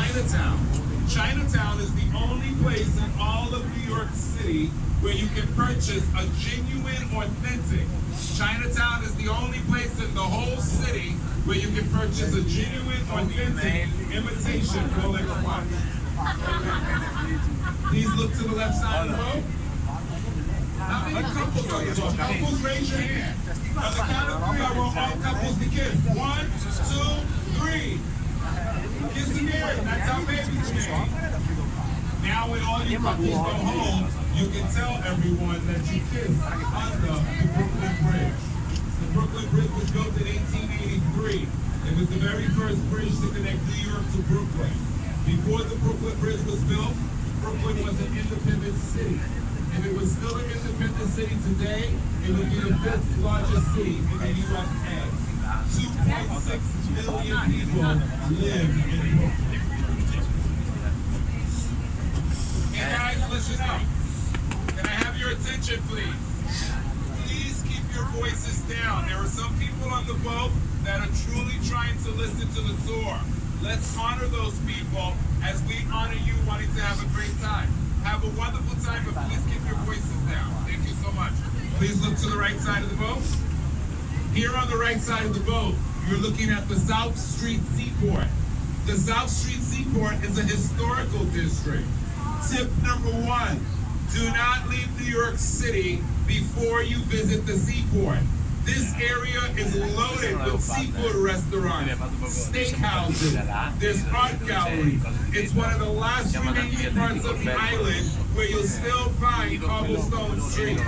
Chinatown. Chinatown is the only place in all of New York City where you can purchase a genuine, authentic. Chinatown is the only place in the whole city where you can purchase a genuine, authentic imitation Rolex watch. Please look to the left side of the road. How many couples are there? Couples, raise your hand. On the count of three, I want all couples to kiss. 1, 2, 3. Kiss the mirror. That's how babies made. Now when all you couples go home, you can tell everyone that you kissed under the Brooklyn Bridge. The Brooklyn Bridge was built in 1883. It was the very first bridge to connect New York to Brooklyn. Before the Brooklyn Bridge was built, Brooklyn was an independent city. If it was still an independent city today, it would be the 5th largest city in the USA. 2.6 million people live in Brooklyn. Hey guys, listen up. Can I have your attention, please? Please keep your voices down. There are some people on the boat that are truly trying to listen to the tour. Let's honor those people as we honor you wanting to have a great time. Have a wonderful time, but please keep your voices down. Thank you so much. Please look to the right side of the boat. Here on the right side of the boat, you're looking at the South Street Seaport. The South Street Seaport is a historical district. Tip number 1, do not leave New York City before you visit the seaport. This area is loaded with seafood restaurants, steakhouses, there's art galleries. It's one of the last remaining parts of the island where you'll still find cobblestone streets.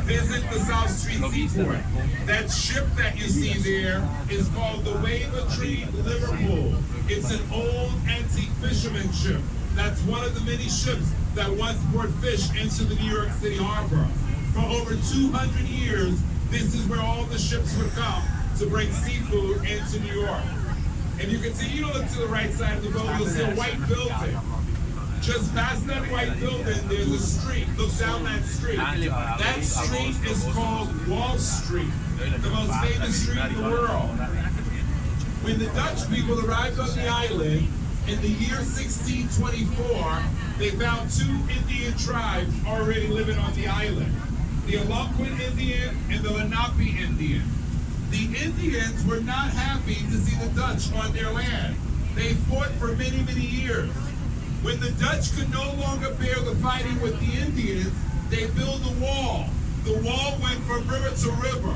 Visit the South Street Seaport. That ship that you see there is called the Wave of Tree Liverpool. It's an old antique fisherman ship. That's one of the many ships that once brought fish into the New York City harbor. For over 200 years, this is where all the ships would come to bring seafood into New York. And you can see, you look to the right side of the boat, you'll see a white building. Just past that white building, there's a street. Look down that street. That street is called Wall Street, the most famous street in the world. When the Dutch people arrived on the island in the year 1624, they found 2 Indian tribes already living on the island. The Algonquin Indian and the Lenape Indian. The Indians were not happy to see the Dutch on their land. They fought for many, many years. When the Dutch could no longer bear the fighting with the Indians, they built a wall. The wall went from river to river.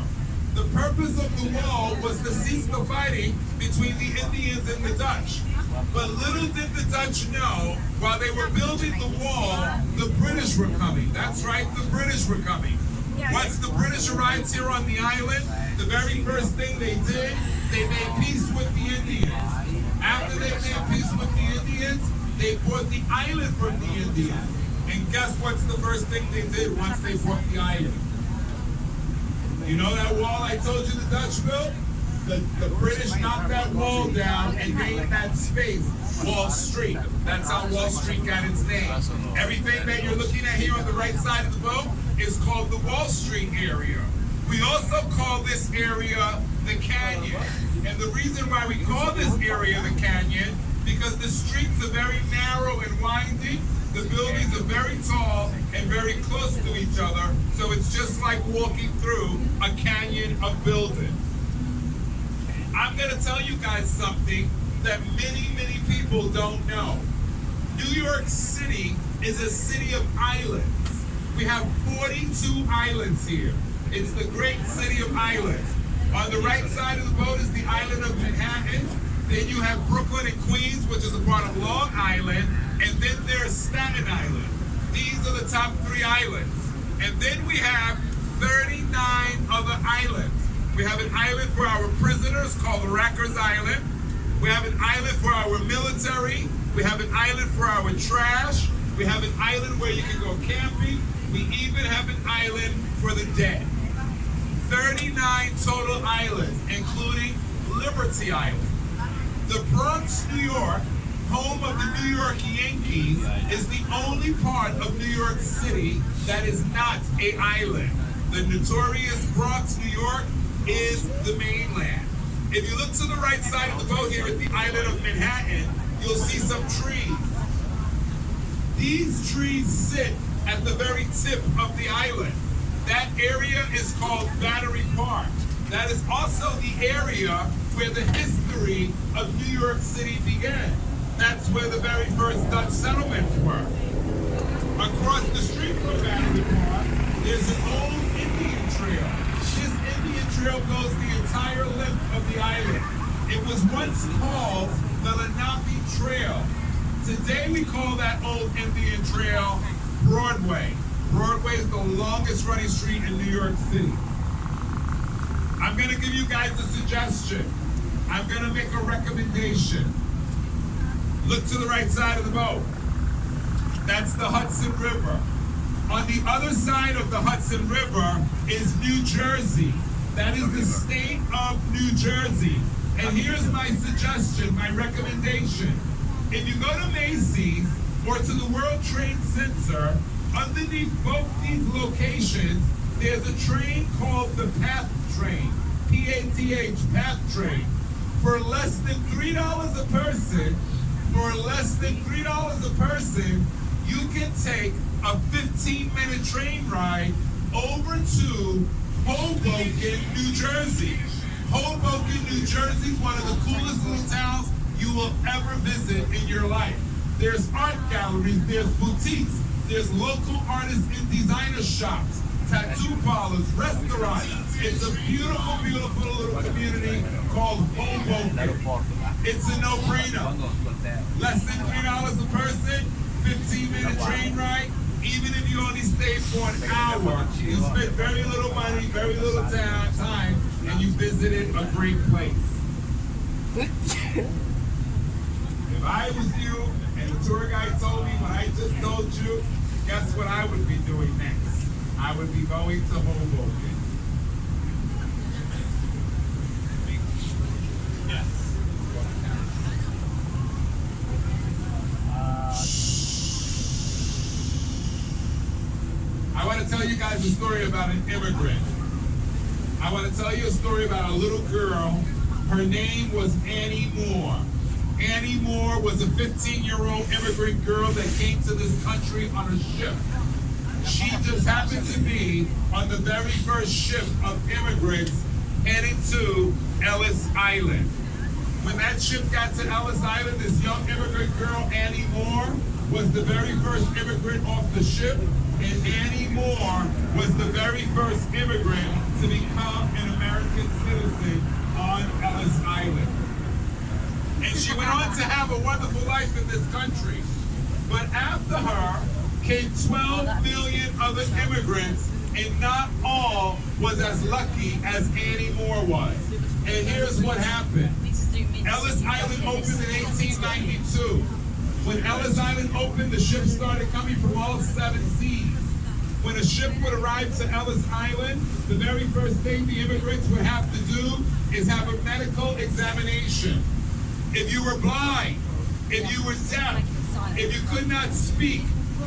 The purpose of the wall was to cease the fighting between the Indians and the Dutch. But little did the Dutch know, while they were building the wall, the British were coming. That's right, the British were coming. Once the British arrived here on the island, the very first thing they did, they made peace with the Indians. After they made peace with the Indians, they bought the island from the Indians. And guess what's the first thing they did once they bought the island? You know that wall I told you the Dutch built? The British knocked that wall down and named that space Wall Street. That's how Wall Street got its name. Everything that you're looking at here on the right side of the boat is called the Wall Street area. We also call this area the Canyon. And the reason why we call this area the Canyon, because the streets are very narrow and winding, the buildings are very tall and very close to each other, so it's just like walking through a canyon of buildings. I'm going to tell you guys something that many, many people don't know. New York City is a city of islands. We have 42 islands here. It's the great city of islands. On the right side of the boat is the island of Manhattan. Then you have Brooklyn and Queens, which is a part of Long Island. And then there's Staten Island. These are the top 3 islands. And then we have 39 other islands. We have an island for our prisoners called Rikers Island. We have an island for our military. We have an island for our trash. We have an island where you can go camping. We even have an island for the dead. 39 total islands, including Liberty Island. The Bronx, New York, home of the New York Yankees, is the only part of New York City that is not an island. The notorious Bronx, New York, is the mainland. If you look to the right side of the boat here at the island of Manhattan, you'll see some These trees sit at the very tip of the island. That area is called Battery Park. That is also the area where the history of New York City began. That's where the very first Dutch settlements were. Across the street from Battery Park, there's an old Indian trail. This Indian trail goes the entire length of the island. It was once called the Lenape Trail. Today we call that old Indian trail Broadway. Broadway is the longest running street in New York City. I'm going to give you guys a suggestion. I'm going to make a recommendation. Look to the right side of the boat. That's the Hudson River. On the other side of the Hudson River is New Jersey. That is the state of New Jersey. And here's my suggestion, my recommendation. If you go to Macy's or to the World Trade Center, underneath both these locations, there's a train called the PATH train. P-A-T-H, PATH train. For less than $3 a person, you can take a 15-minute train ride over to Hoboken, New Jersey. Hoboken, New Jersey is one of the coolest little towns you will ever visit in your life. There's art galleries, there's boutiques, there's local artists and designer shops, tattoo parlors, restaurants. It's a beautiful, beautiful little community called Hoboken. It's a no-brainer. Less than $3 a person, 15-minute train ride. Even if you only stay for an hour, you spend very little money, very little time, and you visited a great place. If I was you and the tour guide told me what I just told you, guess what I would be doing next? I would be going to Hoboken. I want to tell you guys a story about an immigrant. I want to tell you a story about a little girl. Her name was Annie Moore. Annie Moore was a 15-year-old immigrant girl that came to this country on a ship. She just happened to be on the very first ship of immigrants heading to Ellis Island. When that ship got to Ellis Island, this young immigrant girl, Annie Moore, was the very first immigrant off the ship, and Annie Moore was the very first immigrant to become an American citizen on Ellis Island. And she went on to have a wonderful life in this country. But after her came 12 million other immigrants, and not all was as lucky as Annie Moore was. And here's what happened. Ellis Island opened in 1892. When Ellis Island opened, the ships started coming from all 7 seas. When a ship would arrive to Ellis Island, the very first thing the immigrants would have to do is have a medical examination. If you were blind, if you were deaf, if you could not speak,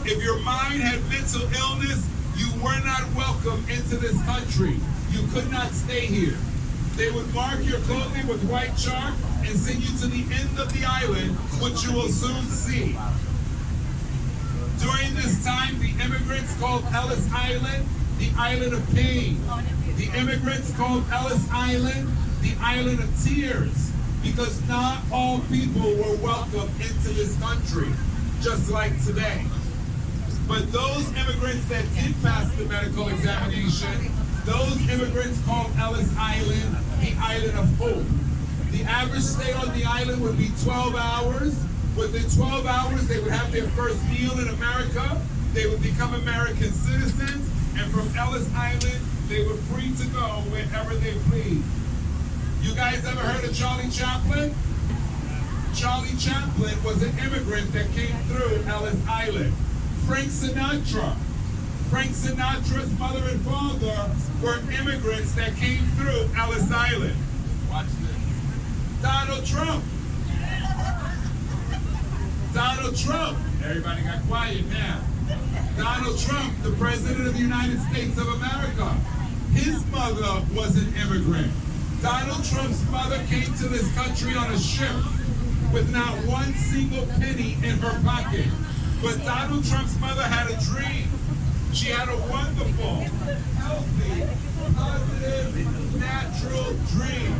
if your mind had mental illness, you were not welcome into this country. You could not stay here. They would mark your clothing with white chalk and send you to the end of the island, which you will soon see. During this time, the immigrants called Ellis Island the Island of Pain. The immigrants called Ellis Island the Island of Tears, because not all people were welcome into this country, just like today. But those immigrants that did pass the medical examination, those immigrants called Ellis Island the Island of Hope. The average stay on the island would be 12 hours. Within 12 hours, they would have their first meal in America. They would become American citizens. And from Ellis Island, they were free to go wherever they pleased. You guys ever heard of Charlie Chaplin? Charlie Chaplin was an immigrant that came through Ellis Island. Frank Sinatra. Frank Sinatra's mother and father were immigrants that came through Ellis Island. Watch this. Donald Trump. Donald Trump. Everybody got quiet now. Donald Trump, the President of the United States of America. His mother was an immigrant. Donald Trump's mother came to this country on a ship with not one single penny in her pocket. But Donald Trump's mother had a dream. She had a wonderful, healthy, positive, natural dream.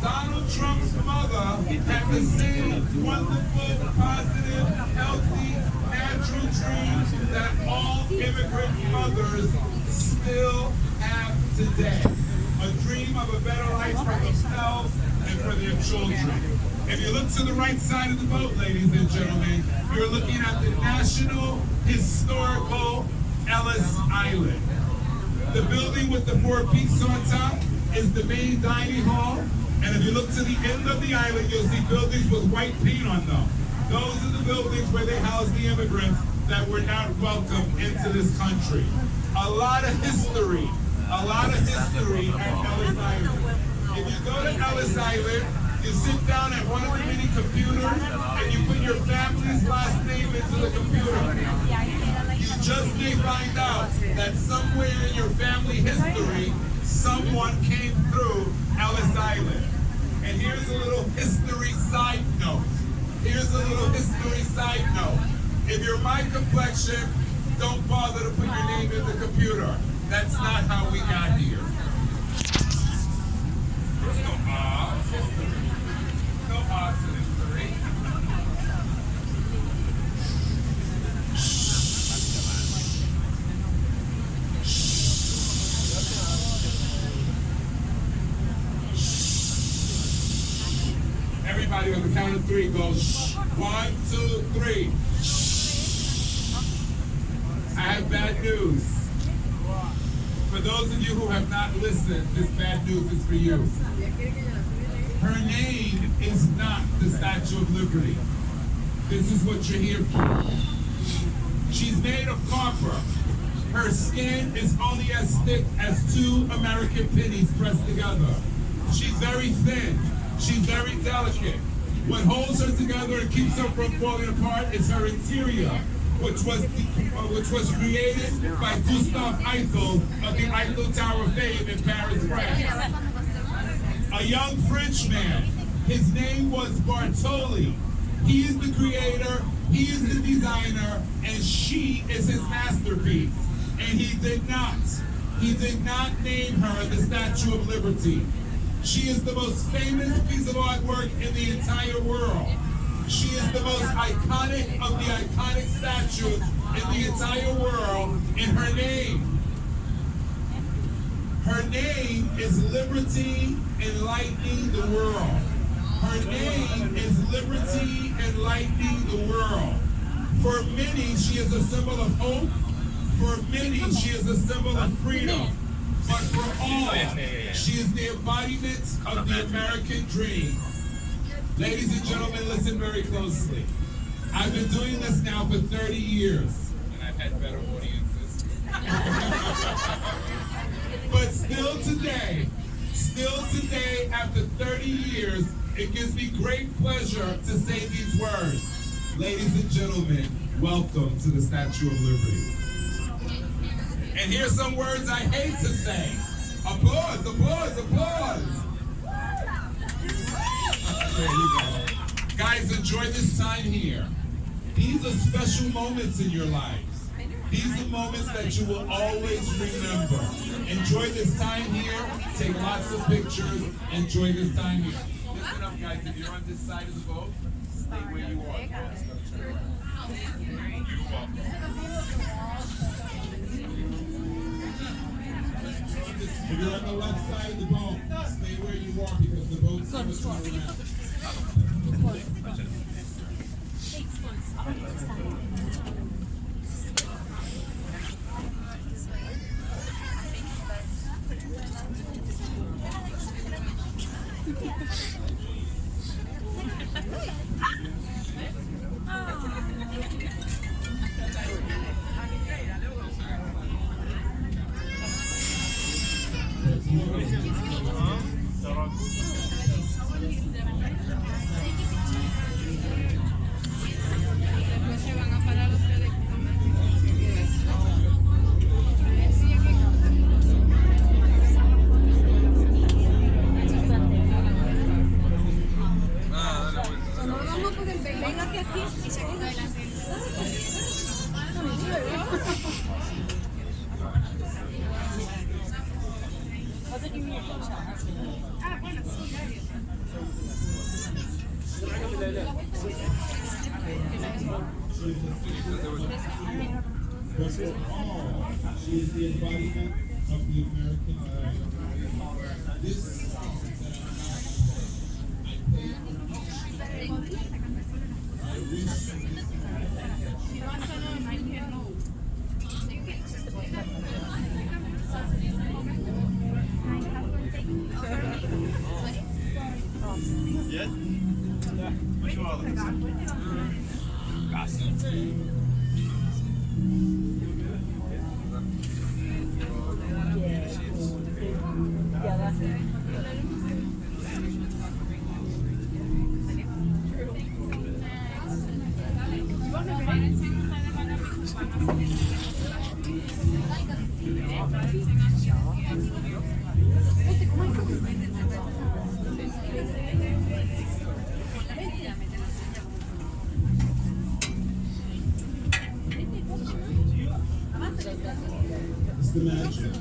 Donald Trump's mother had the same wonderful, positive, healthy, natural dream that all immigrant mothers still have today. A dream of a better life for themselves and for their children. If you look to the right side of the boat, ladies and gentlemen, you're looking at the National Historical Ellis Island. The building with the 4 peaks on top is the main dining hall. And if you look to the end of the island, you'll see buildings with white paint on them. Those are the buildings where they house the immigrants that were not welcome into this country. A lot of history at Ellis Island. If you go to Ellis Island, you sit down at one of the many computers and you put your family's last name into the computer. You just may find out that somewhere in your family history, someone came through Ellis Island. And here's a little history side note. If you're my complexion, don't bother to put your name in the computer. That's not how we got here. There's no odds. No odds in history. Everybody on the count of 3 goes 1, 2, 3. I have bad news. For those of you who have not listened, this bad news is for you. Her name is not the Statue of Liberty. This is what you're here for. She's made of copper. Her skin is only as thick as 2 American pennies pressed together. She's very thin. She's very delicate. What holds her together and keeps her from falling apart is her interior, which was created by Gustave Eiffel of the Eiffel Tower fame in Paris, France. A young Frenchman. His name was Bartoli. He is the creator, he is the designer, and she is his masterpiece. And he did not name her the Statue of Liberty. She is the most famous piece of artwork in the entire world. She is the most iconic of the iconic statues in the entire world in her name. Her name is Liberty Enlightening the World. Her name is Liberty Enlightening the World. For many, she is a symbol of hope. For many, she is a symbol of freedom. But for all, she is the embodiment of the American dream. Ladies and gentlemen, listen very closely. I've been doing this now for 30 years, and I've had better audiences. But still today, after 30 years, it gives me great pleasure to say these words. Ladies and gentlemen, welcome to the Statue of Liberty. And here's some words I hate to say. Applause, applause, applause. There you go. Guys, enjoy this time here. These are special moments in your lives. These are moments that you will always remember. Enjoy this time here. Take lots of pictures. Enjoy this time here. Listen up, guys. If you're on this side of the boat, stay where you are. You're welcome. If you're on the left side of the boat, stay where you are because the boat's going to turn around. She is the embodiment of the American dream. This is something that I pay attention. I wish it's the magic.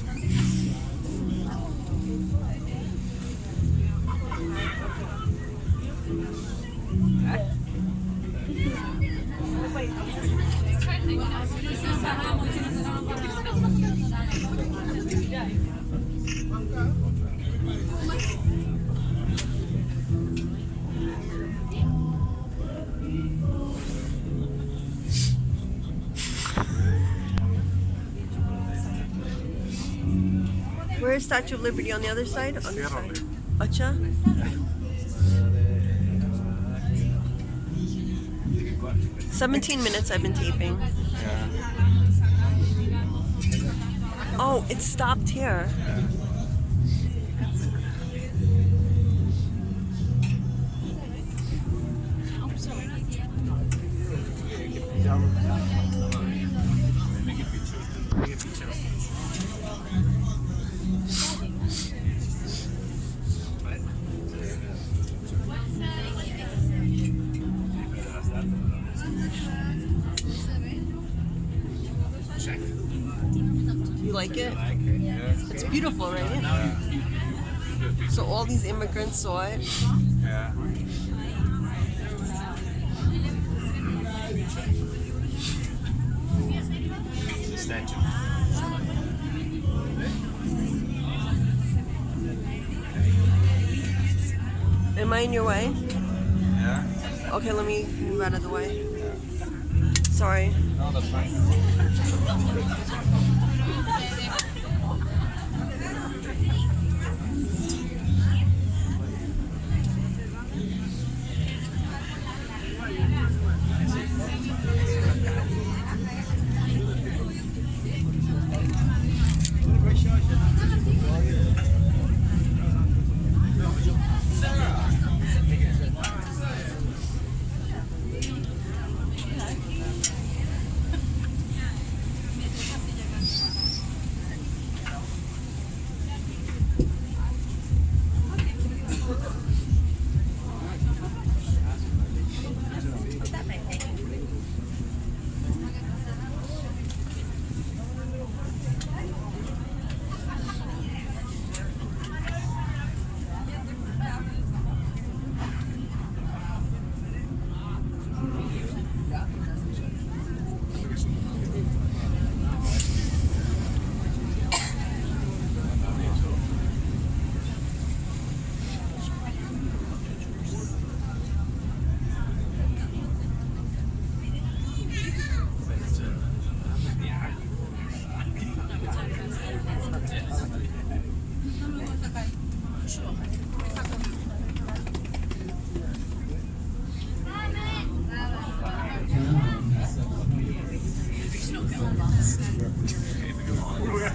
Where is Statue of Liberty? On the other side? On the side. Acha? Yeah. 17 minutes I've been taping. Yeah. Oh, it stopped here. You like it? It's beautiful, right? So all these immigrants saw it. Yeah. Statue. Am I in your way? Yeah. Okay, let me move out of the way. Sorry. No, that's fine.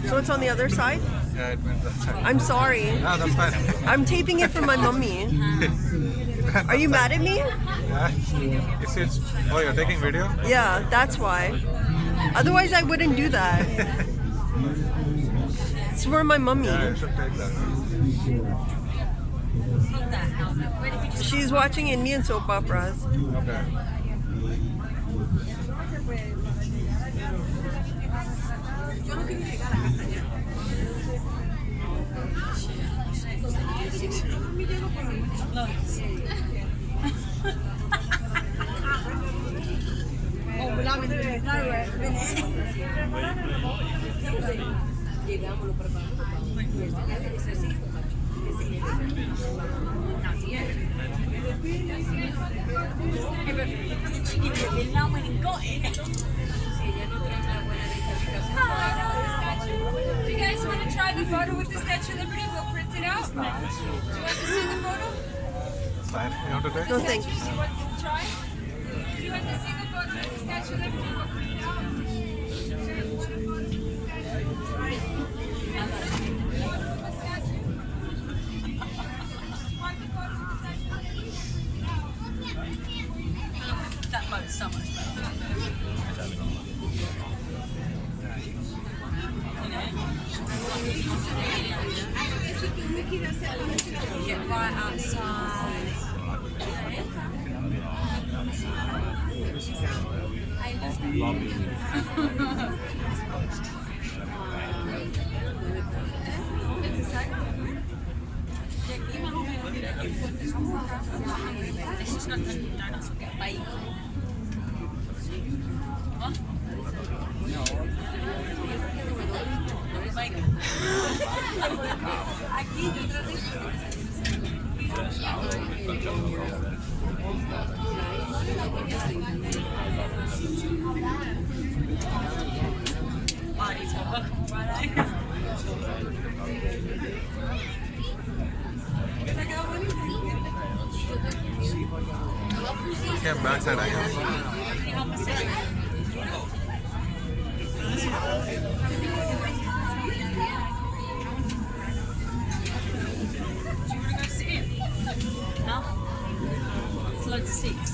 So it's on the other side? Yeah, it went that side. I'm sorry. No, that's fine. I'm taping it for my mummy. Are you mad at me? Yeah. It's oh, you're taking video? Yeah, that's why. Otherwise, I wouldn't do that. It's for my mummy. Yeah, you should take that. She's watching Indian soap operas. Okay. Yo no quiero llegar a la casa ya. Llegamos, lo preparamos. Do you guys want to try the photo with the Statue of Liberty? We'll print it out. Do you want to see the photo? Fine. You want to take? No, thank you. Do you want to try? Do you want to see the photo with the Statue of Liberty? We'll print it out. That boat's so much better. Get right outside. It's just not the donuts will get bacon. What? Bacon. Aquí yo Party's welcome Friday. क्या back side आ गया Do you want to go sit in? No? It's loads of seats.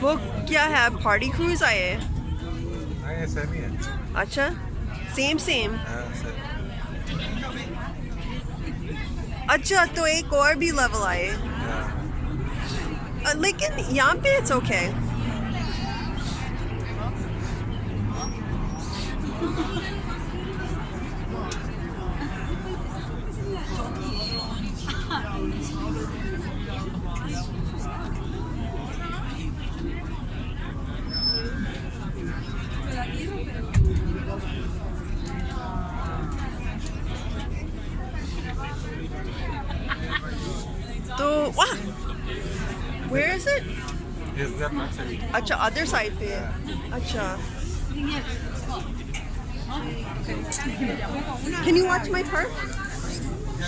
वो क्या है party cruise आए हैं? हाँ ये same ही है अच्छा सेम सेम हाँ सेम अच्छा तो एक और भी लेवल आए लेकिन यहाँ पे इट्स ओके तो वाह where is it? Is that back side? अच्छा other side पे है अच्छा Can you watch my part?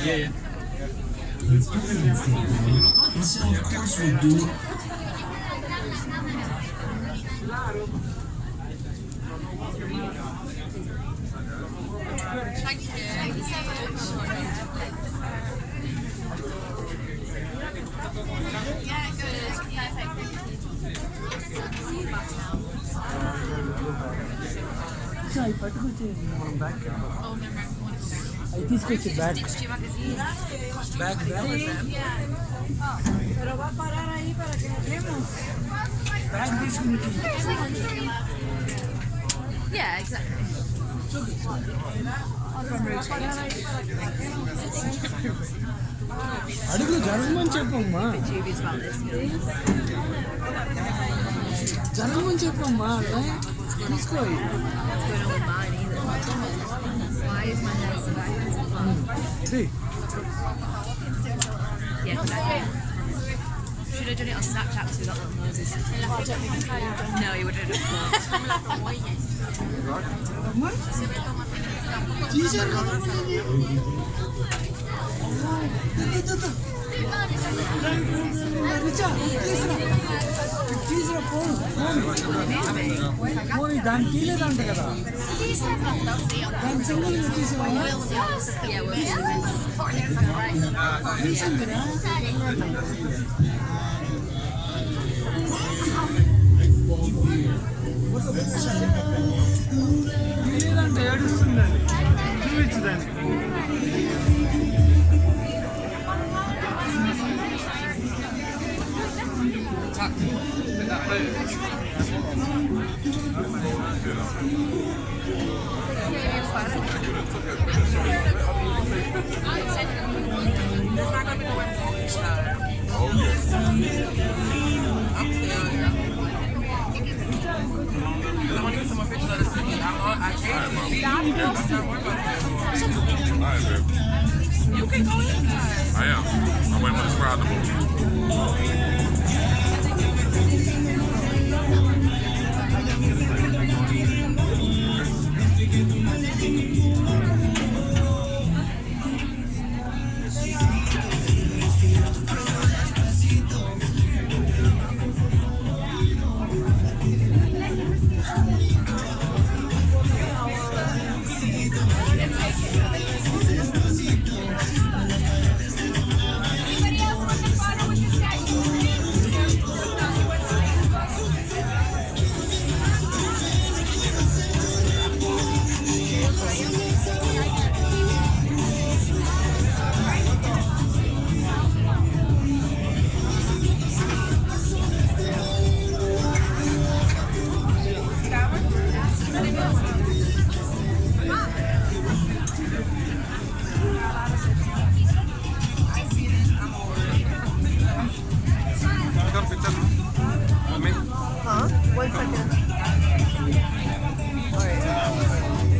Yeah. Let's go to the landscape, man. And so, of course, we do. తీసుకొచ్చి బ్యాగ్ బ్యాగ్ బ్యాగ్ తీసుకుని Yeah, exactly. అడుగు జరగమని చెప్పమ్మా జరగమని చెప్పమ్మా తీసుకో Why is my hair so back? ఇది Yeah, exactly. Should have done it on Snapchat because we got little noses. No, you would have done it. తీసారు కదా మనది. రిచా, తీసురా ఫోన్ ఫోన్ దాన్ని తీయలేదంట కదా దాని సింగిల్ తీసేవా Yeah, we'll తీసిందిరా లేదంటే ఏడుస్తుందండి చూపించదండి You can go inside. I am. I'm waiting for the crowd to move.